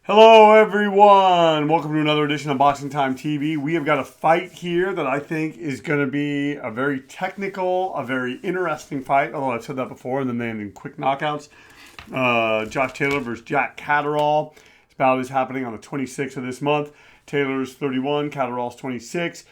Hello, everyone. Welcome to another edition of Boxing Time TV. We have got a fight here that I think is going to be a very technical, a very interesting fight, although I've said that before, and then they end in quick knockouts. Josh Taylor versus Jack Catterall. This bout is happening on the 26th of this month. Taylor's 31, Catterall's 26.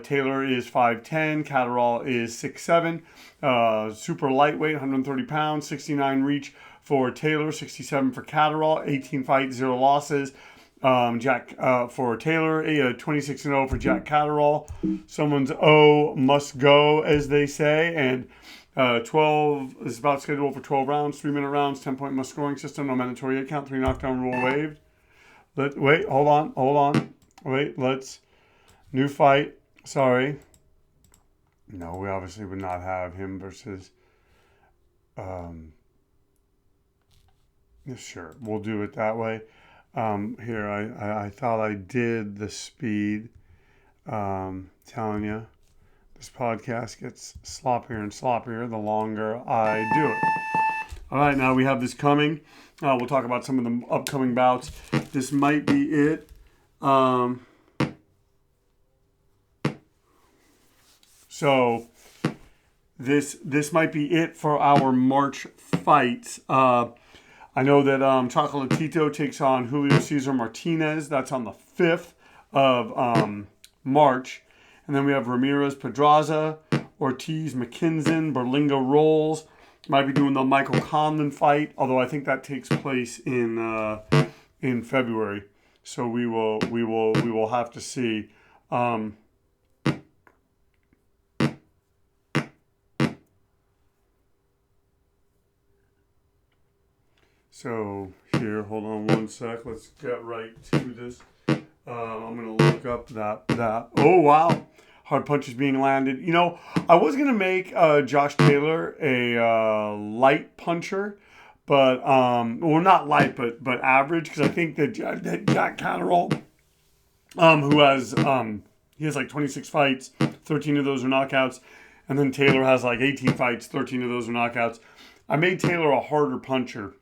Taylor is 5'10", Catterall is 6'7". Super lightweight, 130 pounds, 69 reach for Taylor, 67 for Catterall, 18 fights, 0 losses. For Taylor, 26-0 for Jack Catterall. Someone's O must go, as they say, and 12 is about scheduled for 12 rounds, 3-minute rounds, 10-point must scoring system, no mandatory 8 count, 3 knockdown rule waived. Hold on. New fight. Sorry. No, we obviously would not have him versus. Sure, we'll do it that way. Here, I thought I did the speed. Telling you, this podcast gets sloppier and sloppier the longer I do it. All right, now we have this coming. We'll talk about some of the upcoming bouts. This might be it. So this might be it for our March fights. I know that Chocolatito takes on Julio Cesar Martinez. That's on the 5th of March. And then we have Ramirez Pedraza, Ortiz McKinson, Berlinga Rolls. Might be doing the Michael Conlon fight, although I think that takes place in February. So we will have to see. So here, hold on one sec. Let's get right to this. I'm going to look up that. Oh, wow. Hard punches being landed. You know, I was going to make Josh Taylor a light puncher, but, well, not light, but average, because I think that Jack Catterall, who has, he has like 26 fights, 13 of those are knockouts, and then Taylor has like 18 fights, 13 of those are knockouts. I made Taylor a harder puncher.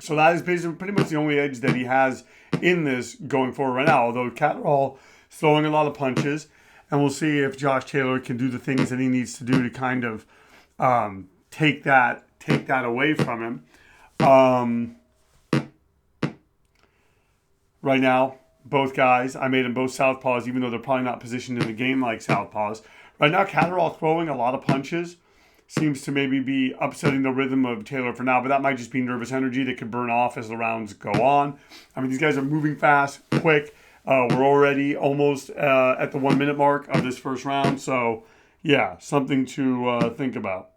So that is basically pretty much the only edge that he has in this going forward right now. Although Catterall is throwing a lot of punches, and we'll see if Josh Taylor can do the things that he needs to do to kind of take that away from him. Right now, both guys, I made them both southpaws, even though they're probably not positioned in the game like southpaws. Right now, Catterall throwing a lot of punches seems to maybe be upsetting the rhythm of Taylor for now, but that might just be nervous energy that could burn off as the rounds go on. I mean, these guys are moving fast, quick. We're already almost at the 1 minute mark of this first round, so yeah, something to think about.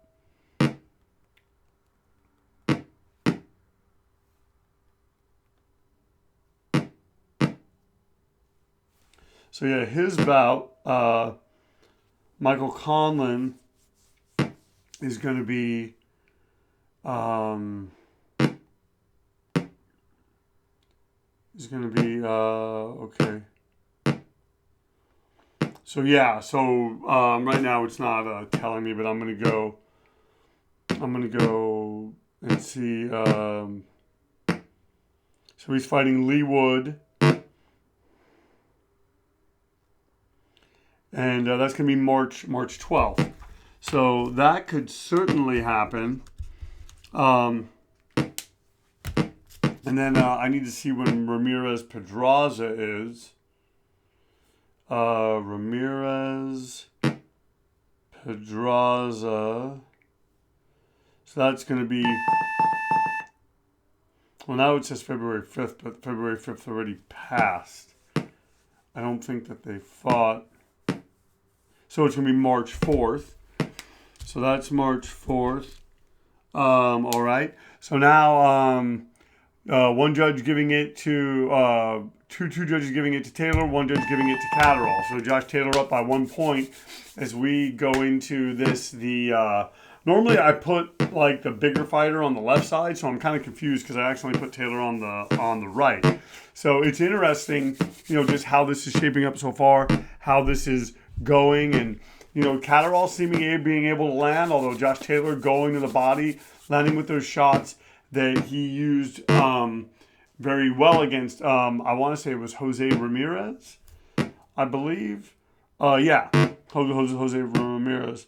So yeah, his bout, Michael Conlon, is going to be okay. So yeah, right now it's not telling me, but I'm gonna go and see. So he's fighting Lee Wood, and that's gonna be March 12th. So that could certainly happen. And then I need to see when Ramirez Pedraza is. Ramirez Pedraza. So that's going to be. Well, now it says February 5th, but February 5th already passed. I don't think that they fought. So it's going to be March 4th. So that's March 4th. All right. So now one judge giving it to two judges giving it to Taylor, one judge giving it to Catterall. So Josh Taylor up by 1 point as we go into this. Normally I put like the bigger fighter on the left side, so I'm kind of confused because I actually put Taylor on the right. So it's interesting, just how this is shaping up so far, how this is going, and Catterall being able to land, although Josh Taylor going to the body, landing with those shots that he used very well against, I want to say it was Jose Ramirez, I believe. Yeah, Jose Ramirez.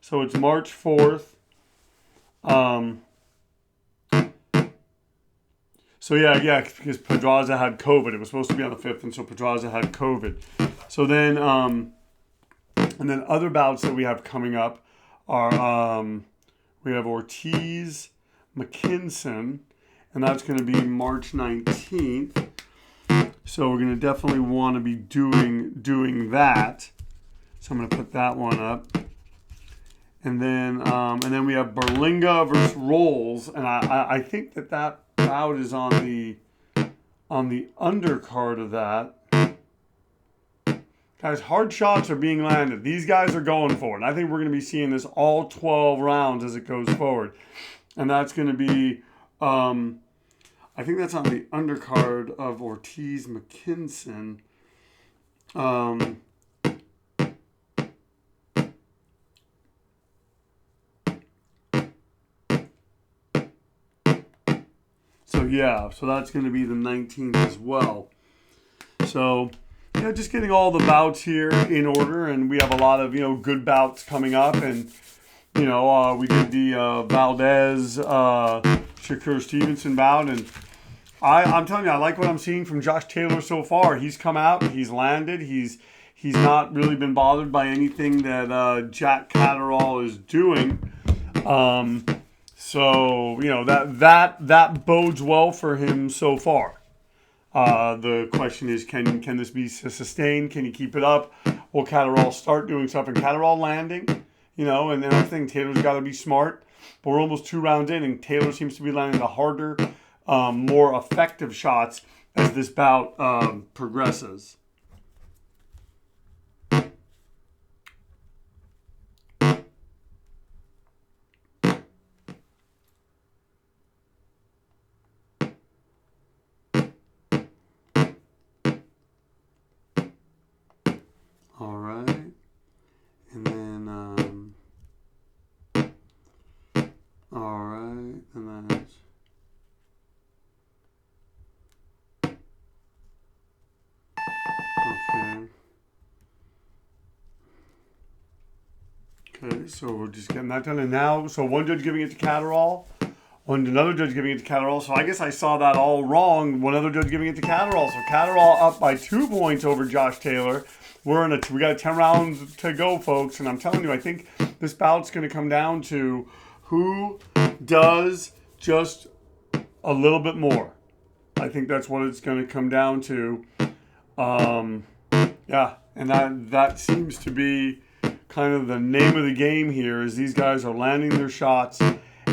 So it's March 4th. So yeah, because Pedraza had COVID. It was supposed to be on the 5th, and so Pedraza had COVID. So then, and then other bouts that we have coming up are, we have Ortiz McKinson, and that's going to be March 19th. So we're going to definitely want to be doing that. So I'm going to put that one up. And then we have Berlinga versus Rolls, and I think that bout is on the undercard of that. Guys, hard shots are being landed. These guys are going for it. And I think we're going to be seeing this all 12 rounds as it goes forward. And that's going to be, I think that's on the undercard of Ortiz McKinson. So that's going to be the 19th as well. So, yeah, just getting all the bouts here in order, and we have a lot of, good bouts coming up, and, we did the Valdez, Shakur Stevenson bout, and I'm telling you, I like what I'm seeing from Josh Taylor so far. He's come out, he's landed, he's not really been bothered by anything that Jack Catterall is doing. So, that bodes well for him so far. The question is, can this be sustained? Can he keep it up? Will Catterall start doing stuff? And Catterall landing, and then I think Taylor's got to be smart. But we're almost 2 rounds in, and Taylor seems to be landing the harder, more effective shots as this bout progresses. All right, and then, all right, and then, okay, so we're just getting that done, and now, so one judge giving it to Catterall, another judge giving it to Catterall, so I guess I saw that all wrong, one other judge giving it to Catterall, so Catterall up by 2 points over Josh Taylor. We got 10 rounds to go, folks, and I'm telling you, I think this bout's going to come down to who does just a little bit more. I think that's what it's going to come down to. Yeah, and that seems to be kind of the name of the game here. Is these guys are landing their shots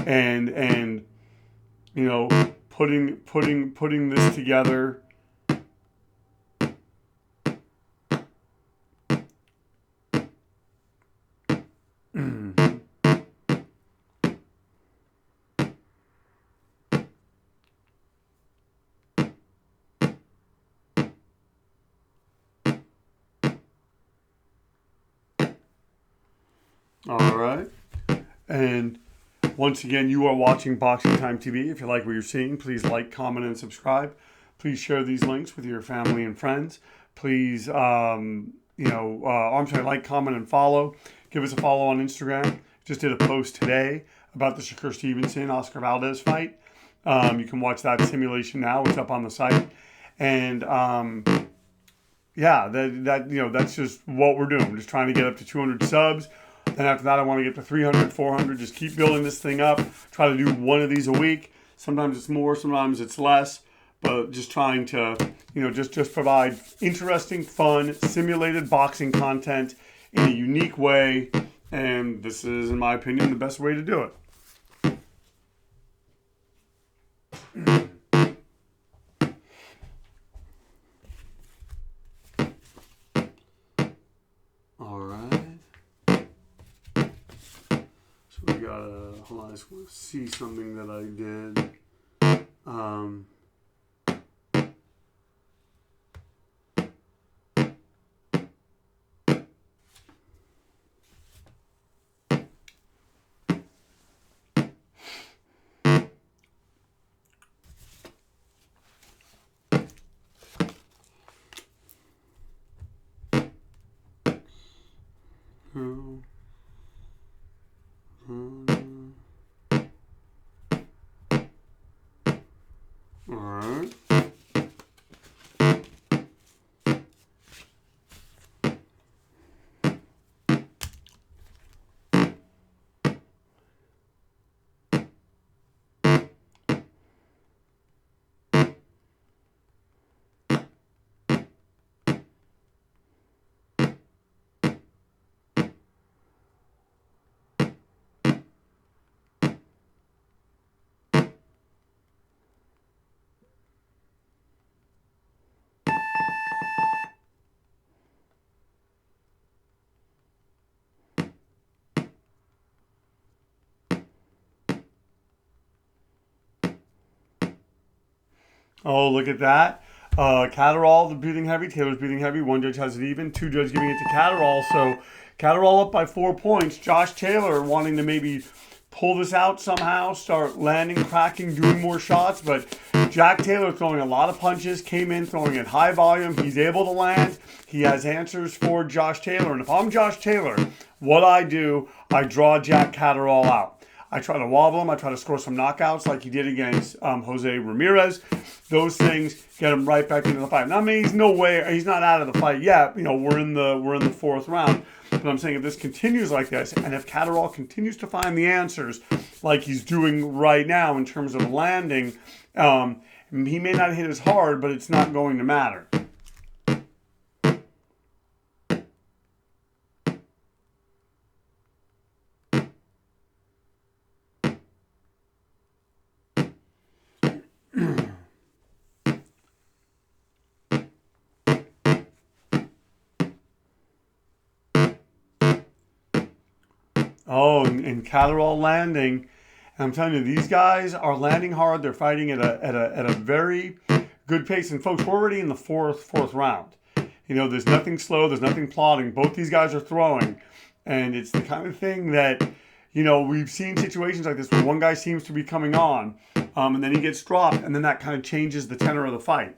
and putting this together. All right. And once again, you are watching Boxing Time TV. If you like what you're seeing, please like, comment, and subscribe. Please share these links with your family and friends. Please, like, comment, and follow. Give us a follow on Instagram. Just did a post today about the Shakur Stevenson Oscar Valdez fight. You can watch that simulation now. It's up on the site. And that's just what we're doing. We're just trying to get up to 200 subs. Then after that, I want to get to 300, 400. Just keep building this thing up. Try to do one of these a week. Sometimes it's more, sometimes it's less. But just trying to, just provide interesting, fun, simulated boxing content in a unique way. And this is, in my opinion, the best way to do it. Hold on, I just want to see something that I did. All right. Oh, look at that. Catterall, the breathing heavy. Taylor's breathing heavy. One judge has it even. Two judges giving it to Catterall. So Catterall up by 4 points. Josh Taylor wanting to maybe pull this out somehow, start landing, cracking, doing more shots. But Jack Taylor throwing a lot of punches, came in throwing at high volume. He's able to land. He has answers for Josh Taylor. And if I'm Josh Taylor, what I do, I draw Jack Catterall out. I try to wobble him. I try to score some knockouts like he did against Jose Ramirez. Those things get him right back into the fight. Now, I mean, he's not out of the fight yet. You know, we're in the fourth round. But I'm saying if this continues like this, and if Catterall continues to find the answers like he's doing right now in terms of landing, he may not hit as hard, but it's not going to matter. Oh, and Catterall landing. And I'm telling you, these guys are landing hard. They're fighting at a very good pace. And folks, we're already in the fourth round. You know, there's nothing slow. There's nothing plodding. Both these guys are throwing. And it's the kind of thing that, you know, we've seen situations like this where one guy seems to be coming on, and then he gets dropped, and then that kind of changes the tenor of the fight.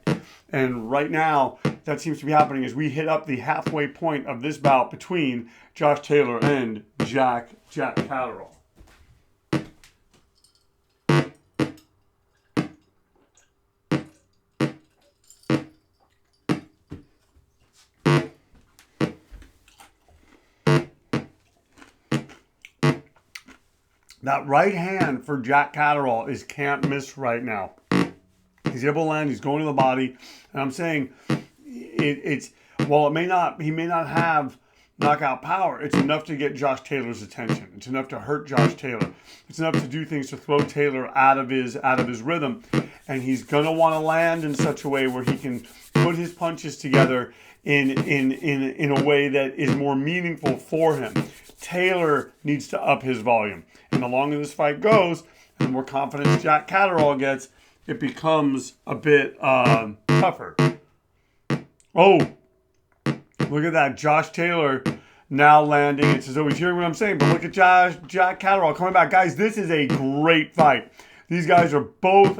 And right now, that seems to be happening as we hit up the halfway point of this bout between Josh Taylor and Jack Catterall. That right hand for Jack Catterall is can't miss right now. He's able to land. He's going to the body, and I'm saying while he may not have knockout power, it's enough to get Josh Taylor's attention. It's enough to hurt Josh Taylor. It's enough to do things to throw Taylor out of his rhythm, and he's gonna want to land in such a way where he can put his punches together in a way that is more meaningful for him. Taylor needs to up his volume, and the longer this fight goes, and the more confidence Jack Catterall gets, it becomes a bit tougher. Oh, look at that. Josh Taylor now landing. It's as though he's hearing what I'm saying, but look at Jack Catterall coming back. Guys, this is a great fight. These guys are both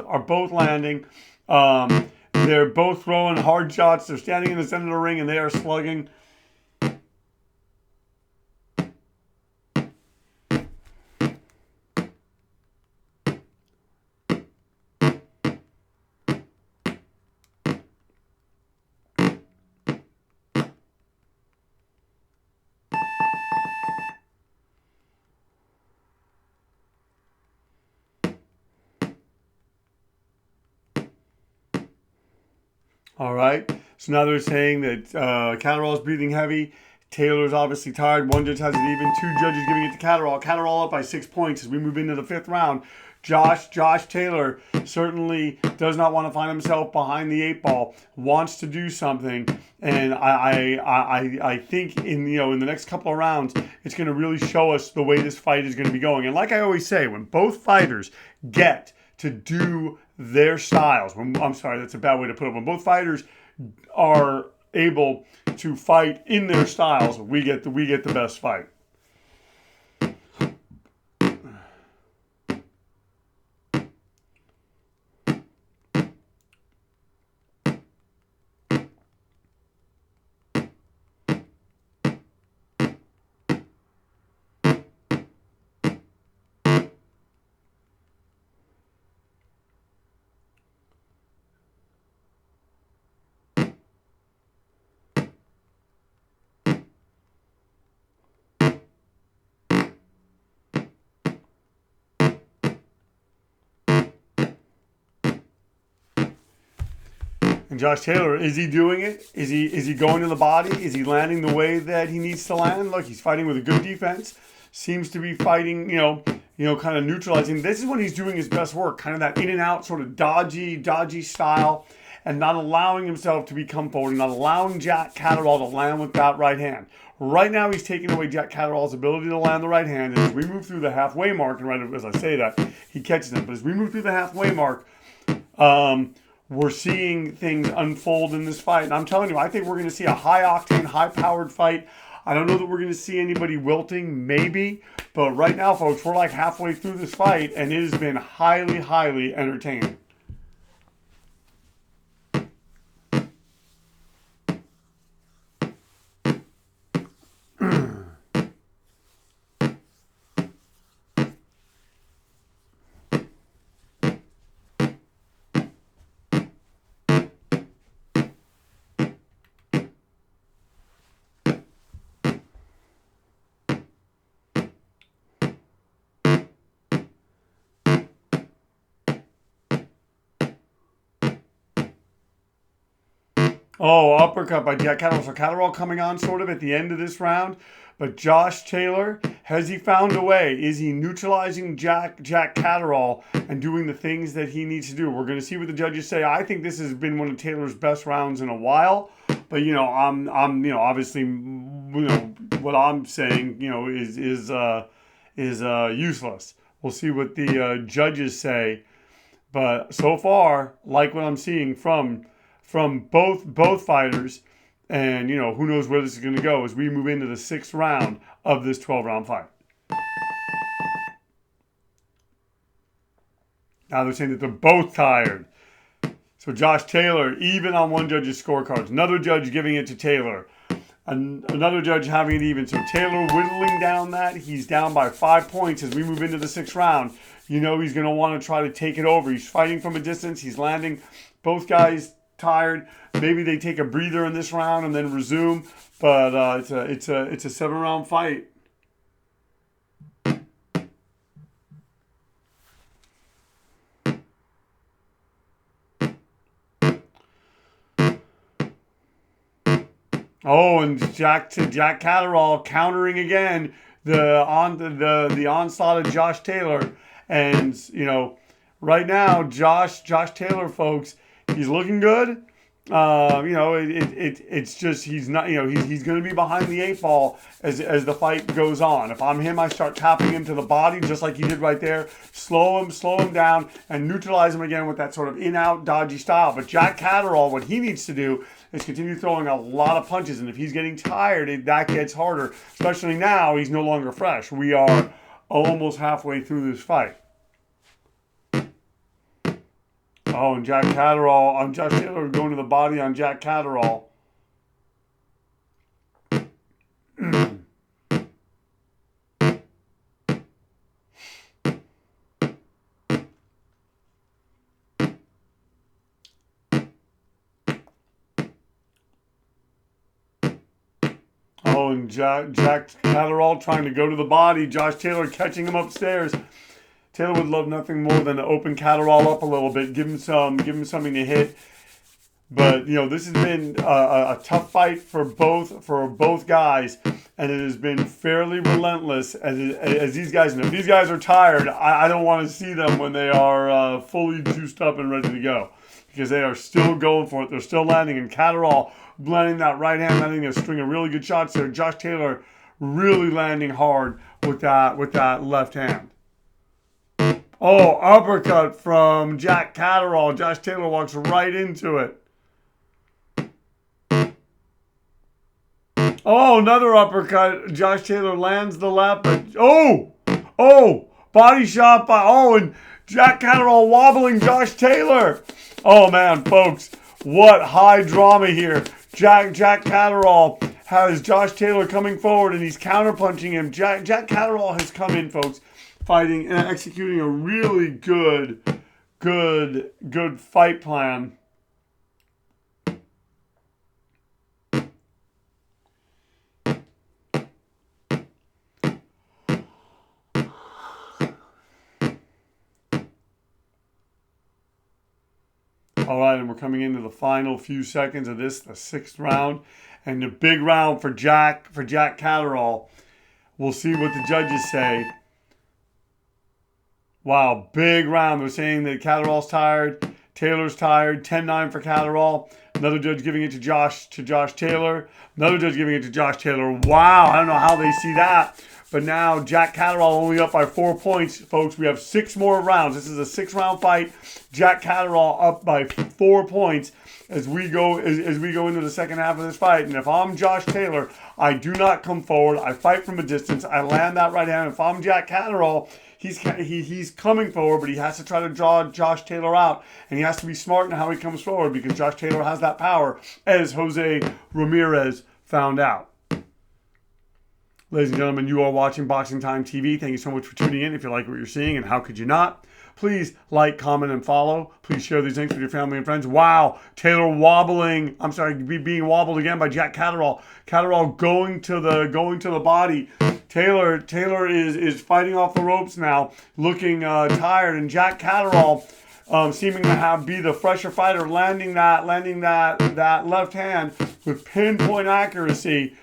landing. They're both throwing hard shots. They're standing in the center of the ring, and they are slugging. All right. So now they're saying that Catterall's breathing heavy. Taylor's obviously tired. One judge has it even. Two judges giving it to Catterall. Catterall up by 6 points as we move into the fifth round. Josh Taylor certainly does not want to find himself behind the 8 ball. Wants to do something, and I think in the next couple of rounds, it's going to really show us the way this fight is going to be going. And like I always say, when both fighters get to do their styles, I'm sorry, that's a bad way to put it. When both fighters are able to fight in their styles, we get the best fight. And Josh Taylor, is he doing it? Is he going to the body? Is he landing the way that he needs to land? Look, he's fighting with a good defense. Seems to be fighting, kind of neutralizing. This is when he's doing his best work, kind of that in and out, sort of dodgy style, and not allowing himself to become forward, not allowing Jack Catterall to land with that right hand. Right now, he's taking away Jack Catterall's ability to land the right hand. And as we move through the halfway mark, and right as I say that, he catches him. But as we move through the halfway mark, we're seeing things unfold in this fight. And I'm telling you, I think we're going to see a high-octane, high-powered fight. I don't know that we're going to see anybody wilting, maybe. But right now, folks, we're like halfway through this fight, and it has been highly, highly entertaining. Oh, uppercut by Jack Catterall. So Catterall coming on sort of at the end of this round. But Josh Taylor, has he found a way? Is he neutralizing Jack Catterall and doing the things that he needs to do? We're going to see what the judges say. I think this has been one of Taylor's best rounds in a while. But I'm obviously what I'm saying is useless. We'll see what the judges say. But so far, like what I'm seeing from both fighters, and who knows where this is going to go as we move into the 6th round of this 12-round fight. Now they're saying that they're both tired. So Josh Taylor, even on one judge's scorecards. Another judge giving it to Taylor. Another judge having it even. So Taylor whittling down that. He's down by 5 points as we move into the 6th round. He's going to want to try to take it over. He's fighting from a distance. He's landing. Both guys tired. Maybe they take a breather in this round and then resume. But it's a 7-round fight. Oh, and Jack Catterall countering again the onslaught of Josh Taylor. And right now Josh Taylor, folks, he's looking good. It's just he's not. He's going to be behind the 8 ball as the fight goes on. If I'm him, I start tapping him to the body just like he did right there. Slow him down, and neutralize him again with that sort of in-out dodgy style. But Jack Catterall, what he needs to do is continue throwing a lot of punches, and if he's getting tired, that gets harder. Especially now, he's no longer fresh. We are almost halfway through this fight. Oh, and Jack Catterall, Josh Taylor going to the body on Jack Catterall. Oh, and Jack Catterall trying to go to the body. Josh Taylor catching him upstairs. Taylor would love nothing more than to open Catterall up a little bit, give him something to hit. But this has been a tough fight for both guys, and it has been fairly relentless. As these guys, and if these guys are tired, I don't want to see them when they are fully juiced up and ready to go, because they are still going for it. They're still landing, and Catterall blending that right hand, landing a string of really good shots there. Josh Taylor really landing hard with that left hand. Oh, uppercut from Jack Catterall. Josh Taylor walks right into it. Oh, another uppercut. Josh Taylor lands the left. But body shot by, and Jack Catterall wobbling Josh Taylor. Oh, man, folks, what high drama here. Jack Catterall has Josh Taylor coming forward, and he's counterpunching him. Jack Catterall has come in, folks, fighting and executing a really good fight plan. All right, and we're coming into the final few seconds of this, the sixth round, and the big round for Jack Catterall. We'll see what the judges say. Wow, big round. They're saying that Catterall's tired, Taylor's tired. 10-9 for Catterall. Another judge giving it to Josh Taylor. Another judge giving it to Josh Taylor. Wow, I don't know how they see that. But now Jack Catterall only up by 4 points, folks. We have 6 more rounds. This is a 6-round fight. Jack Catterall up by 4 points as we go into the second half of this fight. And if I'm Josh Taylor, I do not come forward. I fight from a distance. I land that right hand. If I'm Jack Catterall, he's coming forward, but he has to try to draw Josh Taylor out, and he has to be smart in how he comes forward because Josh Taylor has that power, as Jose Ramirez found out. Ladies and gentlemen, you are watching Boxing Time TV. Thank you so much for tuning in. If you like what you're seeing, and how could you not? Please like, comment, and follow. Please share these links with your family and friends. Wow, Taylor wobbling. I'm sorry, being wobbled again by Jack Catterall. Catterall going to the body. Taylor is fighting off the ropes now, looking tired, and Jack Catterall seeming to be the fresher fighter, landing that left hand with pinpoint accuracy.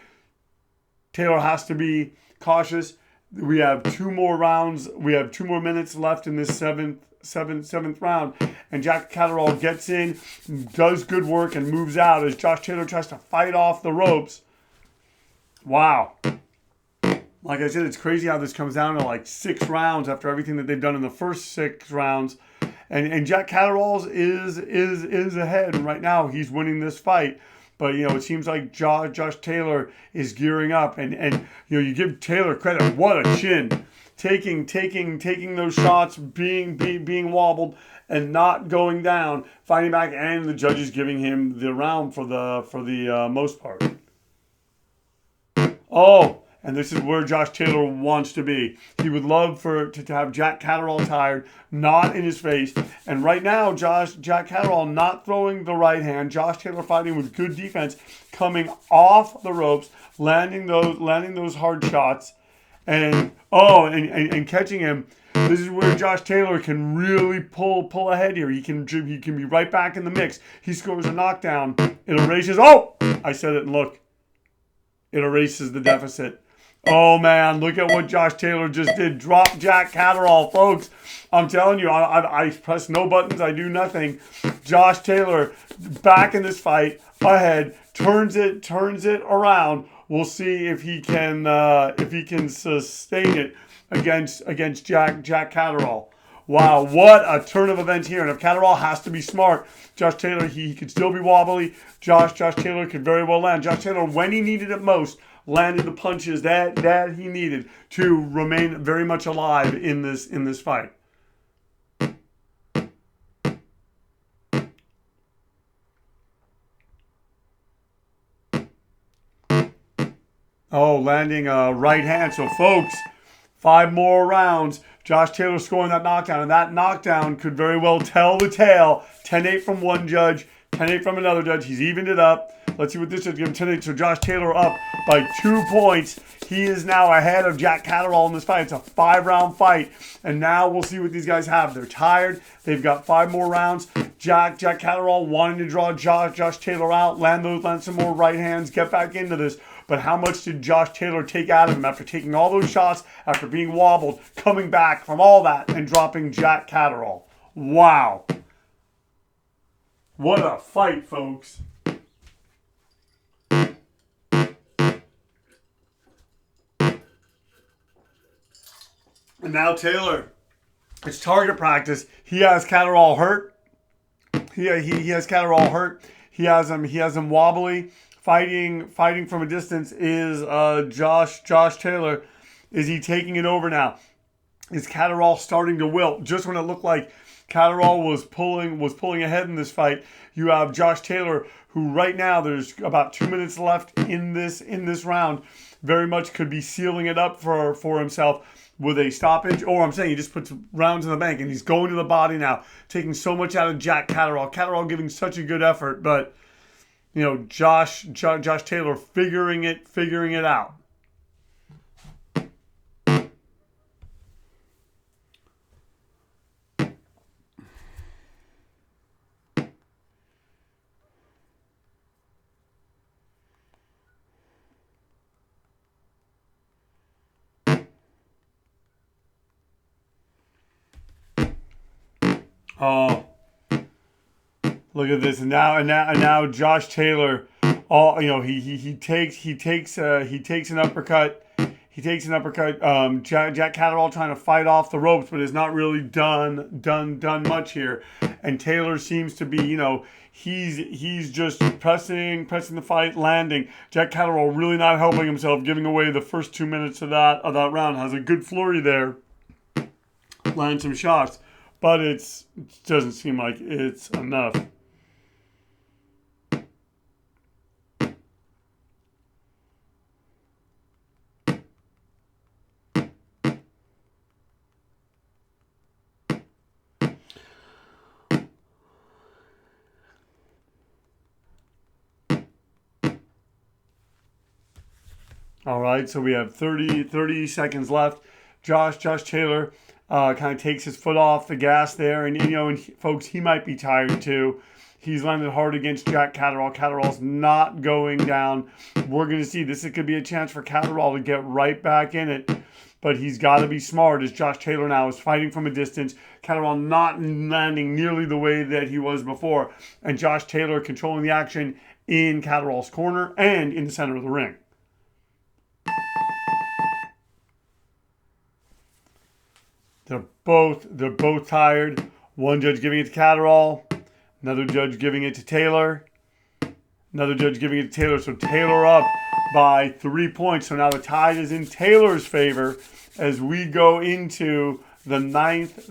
Taylor has to be cautious. We have 2 more rounds. We have 2 more minutes left in this seventh round. And Jack Catterall gets in, does good work, and moves out as Josh Taylor tries to fight off the ropes. Wow. Like I said, it's crazy how this comes down to like 6 rounds after everything that they've done in the first 6 rounds. And Jack Catterall is ahead. And right now, he's winning this fight. But, it seems like Josh Taylor is gearing up. And you give Taylor credit. What a chin. Taking those shots, being wobbled, and not going down. Fighting back, and the judges giving him the round for the most part. Oh, and this is where Josh Taylor wants to be. He would love to have Jack Catterall tired, not in his face. And right now, Jack Catterall not throwing the right hand. Josh Taylor fighting with good defense, coming off the ropes, landing those hard shots, and catching him. This is where Josh Taylor can really pull ahead here. He can be right back in the mix. He scores a knockdown. It erases. Oh, I said it. And look, it erases the deficit. Oh, man, look at what Josh Taylor just did. Drop Jack Catterall, folks. I'm telling you, I press no buttons. I do nothing. Josh Taylor back in this fight, ahead, turns it around. We'll see if he can sustain it against Jack Catterall. Wow, what a turn of events here. And if Catterall has to be smart, Josh Taylor, he could still be wobbly. Josh Taylor could very well land. Josh Taylor, when he needed it most, landed the punches that he needed to remain very much alive in this fight. Oh, landing a right hand. So, folks, 5 more rounds. Josh Taylor scoring that knockdown, and that knockdown could very well tell the tale. 10-8 from one judge, 10-8 from another judge. He's evened it up. Let's see what this is. Give him 10-8. So Josh Taylor up by 2 points. He is now ahead of Jack Catterall in this fight. It's a 5-round fight. And now we'll see what these guys have. They're tired. They've got 5 more rounds. Jack Catterall wanting to draw Josh Taylor out, land some more right hands, get back into this. But how much did Josh Taylor take out of him after taking all those shots, after being wobbled, coming back from all that, and dropping Jack Catterall? Wow. What a fight, folks. And now Taylor, it's target practice. He has Catterall hurt. He has Catterall hurt. He has him wobbly. Fighting from a distance is Josh Taylor. Is he taking it over now? Is Catterall starting to wilt? Just when it looked like Catterall was pulling ahead in this fight, you have Josh Taylor, who right now there's about 2 minutes left in this round, very much could be sealing it up for himself with a stoppage. Or I'm saying he just puts rounds in the bank, and he's going to the body now, taking so much out of Jack Catterall. Catterall giving such a good effort, but Josh Taylor figuring it out. Oh, look at this, and now Josh Taylor, he takes an uppercut. He takes an uppercut. Jack Catterall trying to fight off the ropes, but has not really done much here. And Taylor seems to be, he's just pressing the fight, landing. Jack Catterall really not helping himself, giving away the first 2 minutes of that round. Has a good flurry there, lands some shots, but it doesn't seem like it's enough. All right, so we have 30 seconds left. Josh Taylor kind of takes his foot off the gas there, and folks, he might be tired too. He's landed hard against Jack Catterall. Catterall's not going down. We're going to see this. It could be a chance for Catterall to get right back in it, but he's got to be smart as Josh Taylor now is fighting from a distance. Catterall not landing nearly the way that he was before, and Josh Taylor controlling the action in Catterall's corner and in the center of the ring. They're both tired. One judge giving it to Catterall, another judge giving it to Taylor, another judge giving it to Taylor. So Taylor up by 3 points. So now the tide is in Taylor's favor as we go into the ninth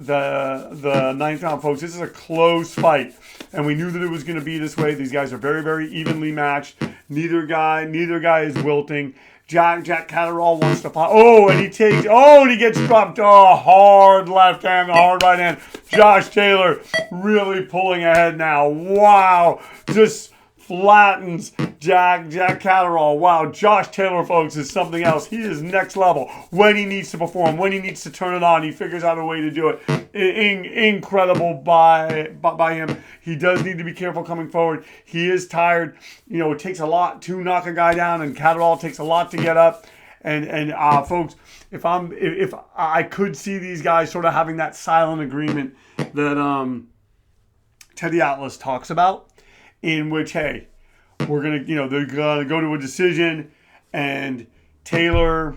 round, folks. This is a close fight, and we knew that it was going to be this way. These guys are very, very evenly matched. Neither guy is wilting. Jack Catterall wants to fight. And he gets dropped. Oh, hard left hand, hard right hand. Josh Taylor really pulling ahead now. Wow. Just flattens Jack Catterall. Wow. Josh Taylor, folks, is something else. He is next level. When he needs to perform, when he needs to turn it on, he figures out a way to do it. Incredible by him. He does need to be careful coming forward. He is tired. It takes a lot to knock a guy down, and Catterall takes a lot to get up. And folks, if I could see these guys sort of having that silent agreement that Teddy Atlas talks about, in which, hey, we're gonna, they're gonna go to a decision, and Taylor.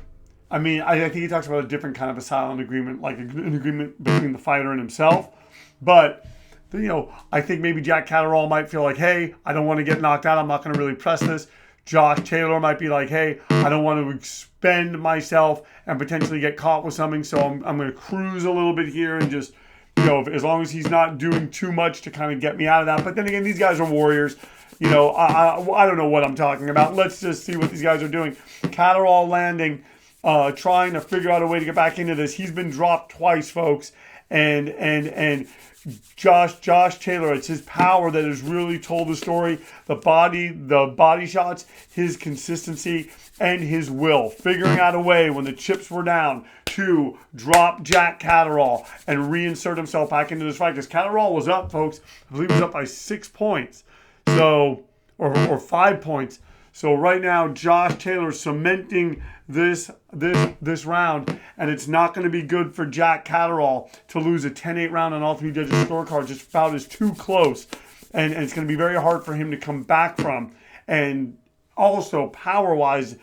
I think he talks about a different kind of a silent agreement, like an agreement between the fighter and himself. But, I think maybe Jack Catterall might feel like, hey, I don't want to get knocked out. I'm not going to really press this. Josh Taylor might be like, hey, I don't want to expend myself and potentially get caught with something. So I'm going to cruise a little bit here and just, as long as he's not doing too much to kind of get me out of that. But then again, these guys are warriors. I don't know what I'm talking about. Let's just see what these guys are doing. Catterall landing. Trying to figure out a way to get back into this. He's been dropped twice, folks. And Josh Taylor, it's his power that has really told the story. The body shots, his consistency, and his will. Figuring out a way when the chips were down to drop Jack Catterall and reinsert himself back into this fight. Because Catterall was up, folks. I believe he was up by 6 points. So, or 5 points. So right now, Josh Taylor cementing this round, and it's not going to be good for Jack Catterall to lose a 10-8 round on all three judges' scorecards. This bout is too close, and it's going to be very hard for him to come back from. And also, power-wise,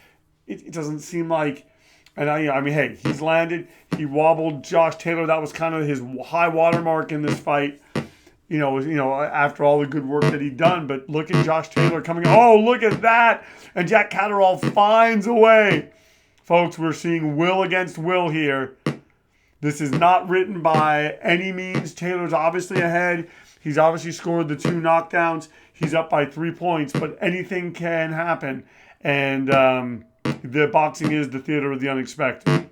it doesn't seem like, hey, he's landed. He wobbled Josh Taylor. That was kind of his high watermark in this fight. After all the good work that he'd done. But look at Josh Taylor coming. Oh, look at that. And Jack Catterall finds a way. Folks, we're seeing will against will here. This is not written by any means. Taylor's obviously ahead. He's obviously scored the 2 knockdowns. He's up by 3 points, but anything can happen. And the boxing is the theater of the unexpected.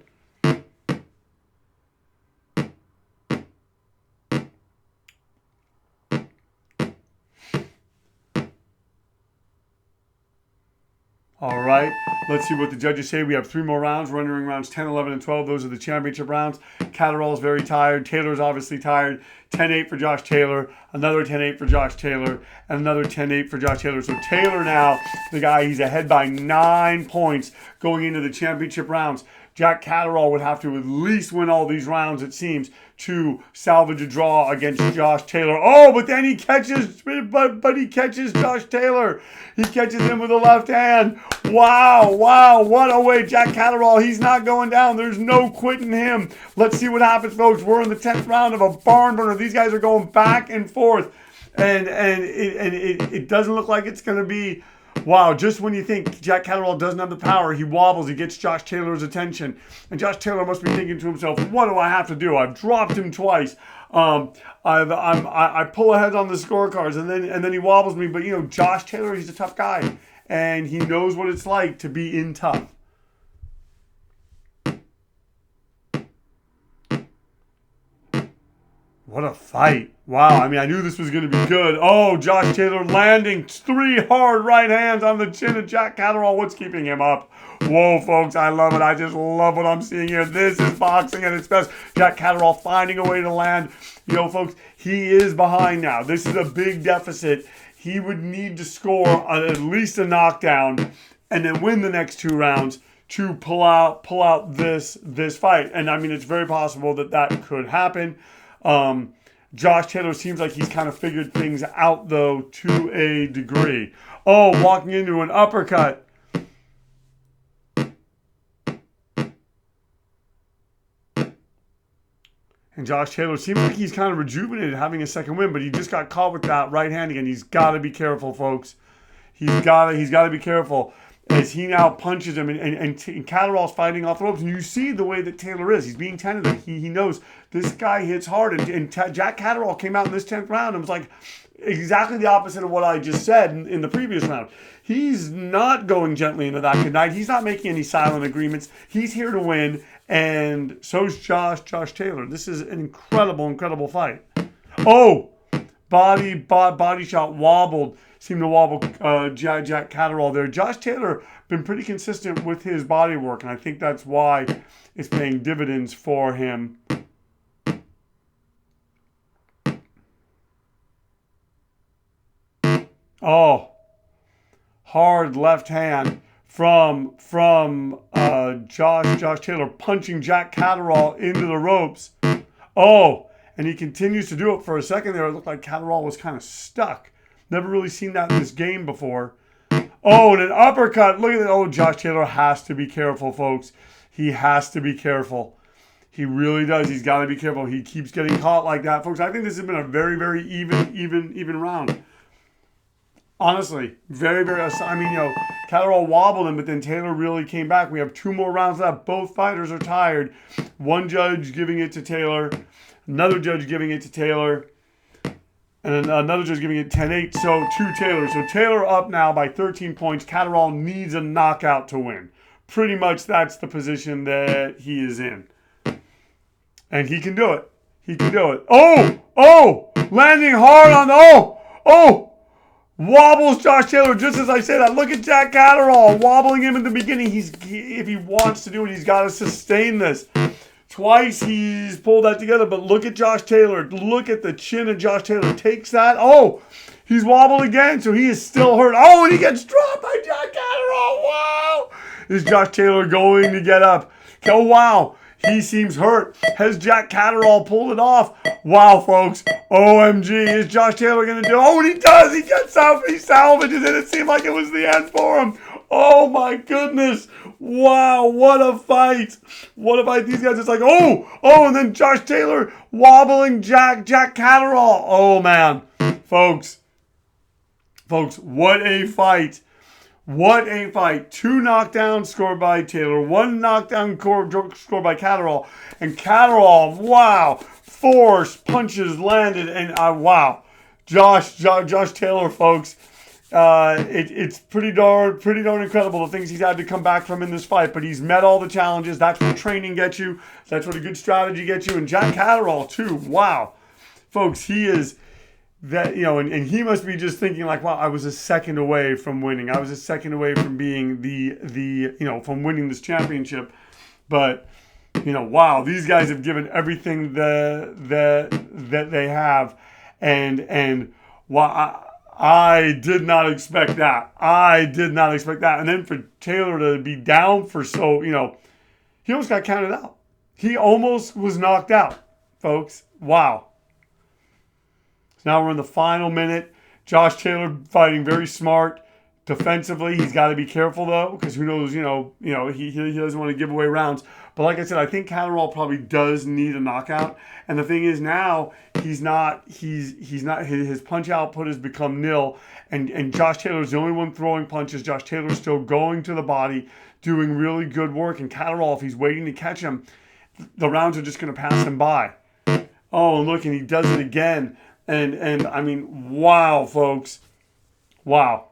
All right, let's see what the judges say. We have 3 more rounds. We're entering rounds 10, 11, and 12. Those are the championship rounds. Catterall's very tired. Taylor's obviously tired. 10-8 for Josh Taylor. Another 10-8 for Josh Taylor. And another 10-8 for Josh Taylor. So Taylor now, the guy, he's ahead by 9 points going into the championship rounds. Jack Catterall would have to at least win all these rounds, it seems, to salvage a draw against Josh Taylor. Oh, but then he catches Josh Taylor. He catches him with a left hand. Wow, what a way. Jack Catterall, he's not going down. There's no quitting him. Let's see what happens, folks. We're in the 10th round of a barn burner. These guys are going back and forth. And it doesn't look like it's going to be... Wow, just when you think Jack Catterall doesn't have the power, he wobbles, he gets Josh Taylor's attention. And Josh Taylor must be thinking to himself, what do I have to do? I've dropped him twice. I pull ahead on the scorecards, and then he wobbles me. But, Josh Taylor, he's a tough guy. And he knows what it's like to be in tough. What a fight. Wow, I knew this was going to be good. Oh, Josh Taylor landing 3 hard right hands on the chin of Jack Catterall. What's keeping him up? Whoa, folks, I love it. I just love what I'm seeing here. This is boxing at its best. Jack Catterall finding a way to land. Folks, he is behind now. This is a big deficit. He would need to score at least a knockdown and then win the next 2 rounds to pull out this fight. And, it's very possible that could happen. Josh Taylor seems like he's kind of figured things out, though, to a degree. Oh, walking into an uppercut. And Josh Taylor seems like he's kind of rejuvenated, having a second win, but he just got caught with that right hand again. He's got to be careful, folks. He's got to be careful as he now punches him, and Catterall's fighting off the ropes. And you see the way that Taylor is. He's being tentative. He knows this guy hits hard. And Jack Catterall came out in this 10th round and was like exactly the opposite of what I just said in the previous round. He's not going gently into that good night. He's not making any silent agreements. He's here to win, and so's Josh Taylor. This is an incredible fight. Oh, body shot wobbled. Seemed to wobble Jack Catterall there. Josh Taylor been pretty consistent with his body work, and I think that's why it's paying dividends for him. Oh, hard left hand from Josh Taylor punching Jack Catterall into the ropes. Oh, and he continues to do it for a second there. It looked like Catterall was kind of stuck. Never really seen that in this game before. Oh, and an uppercut. Look at that. Oh, Josh Taylor has to be careful, folks. He has to be careful. He really does. He's got to be careful. He keeps getting caught like that, folks. I think this has been a very even round. Honestly, very. Catterall wobbled him, but then Taylor really came back. We have 2 more rounds left. Both fighters are tired. One judge giving it to Taylor. Another judge giving it to Taylor. And another judge giving it 10-8, so to Taylor. So Taylor up now by 13 points. Catterall needs a knockout to win. Pretty much that's the position that he is in. And he can do it. Oh! Landing hard on wobbles Josh Taylor just as I say that. Look at Jack Catterall wobbling him in the beginning. If he wants to do it, he's got to sustain this. Twice he's pulled that together, but look at Josh Taylor. Look at the chin of Josh Taylor. Takes that. Oh, he's wobbled again, so he is still hurt. Oh, and he gets dropped by Jack Catterall. Wow. Is Josh Taylor going to get up? Oh, wow. He seems hurt. Has Jack Catterall pulled it off? Wow, folks. OMG. Is Josh Taylor going to do it? Oh, and he does. He gets up. He salvages it. It seemed like it was the end for him. Oh, my goodness. Wow, what a fight. These guys, it's like, and then Josh Taylor wobbling Jack Catterall. Oh, man. Folks, what a fight. 2 knockdowns scored by Taylor. 1 knockdown scored by Catterall. And Catterall, wow, force punches landed. And wow, Josh Taylor, folks. It's pretty darn incredible the things he's had to come back from in this fight, but he's met all the challenges. That's what training gets you. That's what a good strategy gets you. And Jack Catterall too. Wow, folks, he is that, and he must be just thinking like, wow, I was a second away from winning. I was a second away from being from winning this championship. But wow, these guys have given everything that they have, and wow. I did not expect that. And then for Taylor to be down for so, He almost got counted out. He almost was knocked out, folks. Wow. So now we're in the final minute. Josh Taylor fighting very smart. Defensively, he's got to be careful, though, because who knows, he doesn't want to give away rounds. But like I said, I think Catterall probably does need a knockout. And the thing is now, he's not, his punch output has become nil. And Josh Taylor's the only one throwing punches. Josh Taylor's still going to the body, doing really good work. And Catterall, if he's waiting to catch him, the rounds are just going to pass him by. Oh, and look, and he does it again. And I mean, wow, folks. Wow.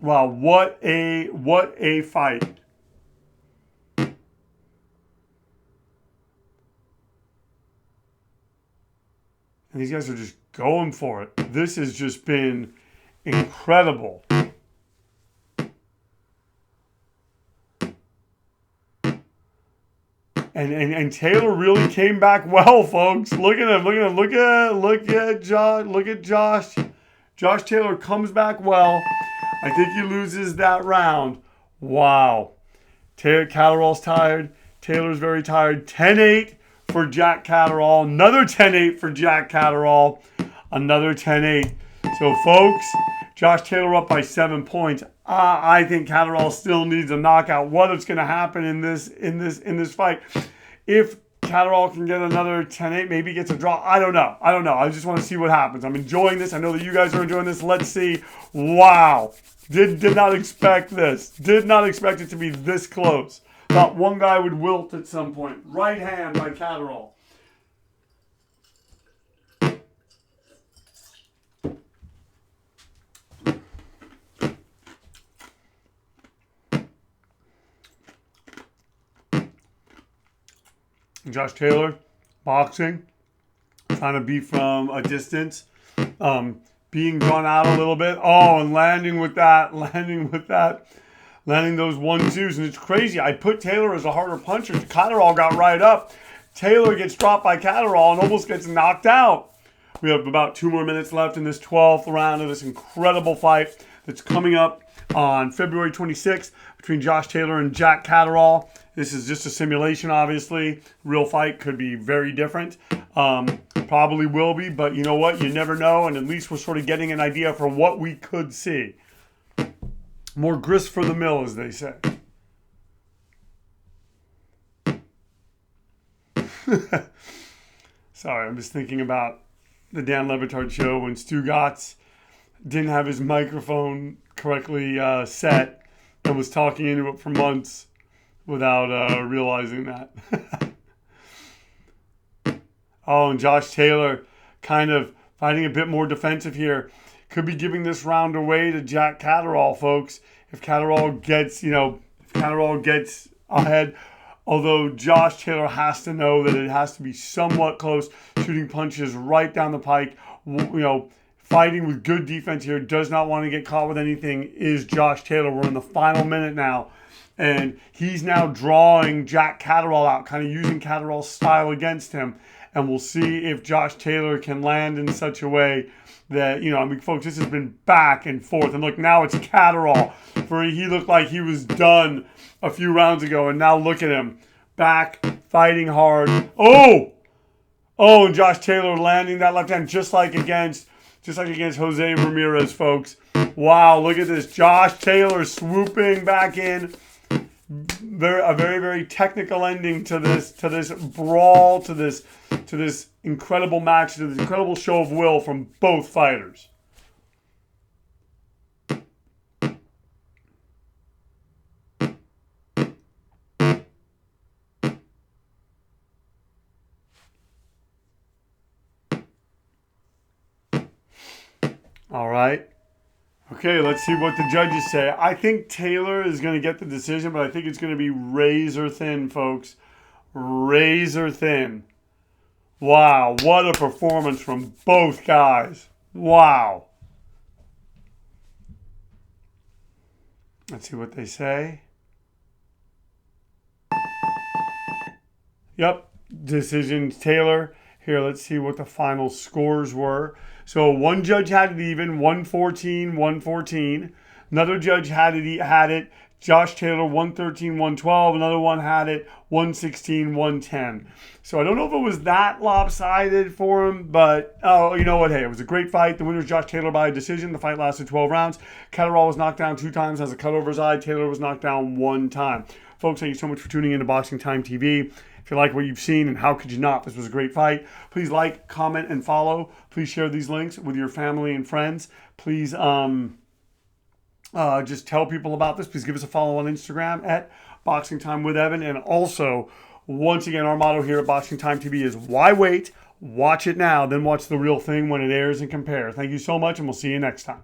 Wow, what a fight. And these guys are just going for it. This has just been incredible. And Taylor really came back well, folks. Look at him. Look at Josh. Josh Taylor comes back well. I think he loses that round. Wow. Catterall's tired. Taylor's very tired. 10-8 for Jack Catterall. Another 10-8 for Jack Catterall. Another 10-8. So, folks, Josh Taylor up by 7 points. I think Catterall still needs a knockout. What is going to happen in this fight? If Catterall can get another 10-8, maybe gets a draw. I don't know. I just want to see what happens. I'm enjoying this. I know that you guys are enjoying this. Let's see. Wow. Did not expect this. Did not expect it to be this close. Thought one guy would wilt at some point. Right hand by Catterall. Josh Taylor, boxing, trying to beat from a distance, being drawn out a little bit. Oh, and landing those 1-2s. And it's crazy. I put Taylor as a harder puncher. Catterall got right up. Taylor gets dropped by Catterall and almost gets knocked out. We have about 2 more minutes left in this 12th round of this incredible fight that's coming up on February 26th between Josh Taylor and Jack Catterall. This is just a simulation, obviously. Real fight could be very different. Probably will be, but you know what? You never know, and at least we're sort of getting an idea for what we could see. More grist for the mill, as they say. Sorry, I'm just thinking about the Dan Le Batard show when Stu Gatz didn't have his microphone correctly set and was talking into it for months without realizing that. Oh, and Josh Taylor kind of fighting a bit more defensive here. Could be giving this round away to Jack Catterall, folks. If Catterall gets ahead. Although Josh Taylor has to know that it has to be somewhat close, shooting punches right down the pike. Fighting with good defense here, does not want to get caught with anything, is Josh Taylor. We're in the final minute now. And he's now drawing Jack Catterall out, kind of using Catterall's style against him. And we'll see if Josh Taylor can land in such a way that, folks, this has been back and forth. And look, now it's Catterall. He looked like he was done a few rounds ago. And now look at him. Back, fighting hard. Oh, and Josh Taylor landing that left hand just like against Jose Ramirez, folks. Wow, look at this. Josh Taylor swooping back in. A very, very technical ending to this brawl, to this incredible match, to this incredible show of will from both fighters. All right. Okay, let's see what the judges say. I think Taylor is going to get the decision, but I think it's going to be razor thin, folks. Razor thin. Wow, what a performance from both guys. Wow. Let's see what they say. Yep, decision Taylor. Here, let's see what the final scores were. So one judge had it even, 114, 114. Another judge had it Josh Taylor 113, 112. Another one had it 116, 110. So I don't know if it was that lopsided for him, but you know what? Hey, it was a great fight. The winner was Josh Taylor by decision. The fight lasted 12 rounds. Catterall was knocked down 2 times, has a cut over his eye. Taylor was knocked down 1 time. Folks, thank you so much for tuning in to Boxing Time TV. If you like what you've seen, and how could you not? This was a great fight. Please like, comment, and follow. Please share these links with your family and friends. Please just tell people about this. Please give us a follow on Instagram at Boxing Time with Evan. And also, once again, our motto here at Boxing Time TV is why wait? Watch it now, then watch the real thing when it airs and compare. Thank you so much, and we'll see you next time.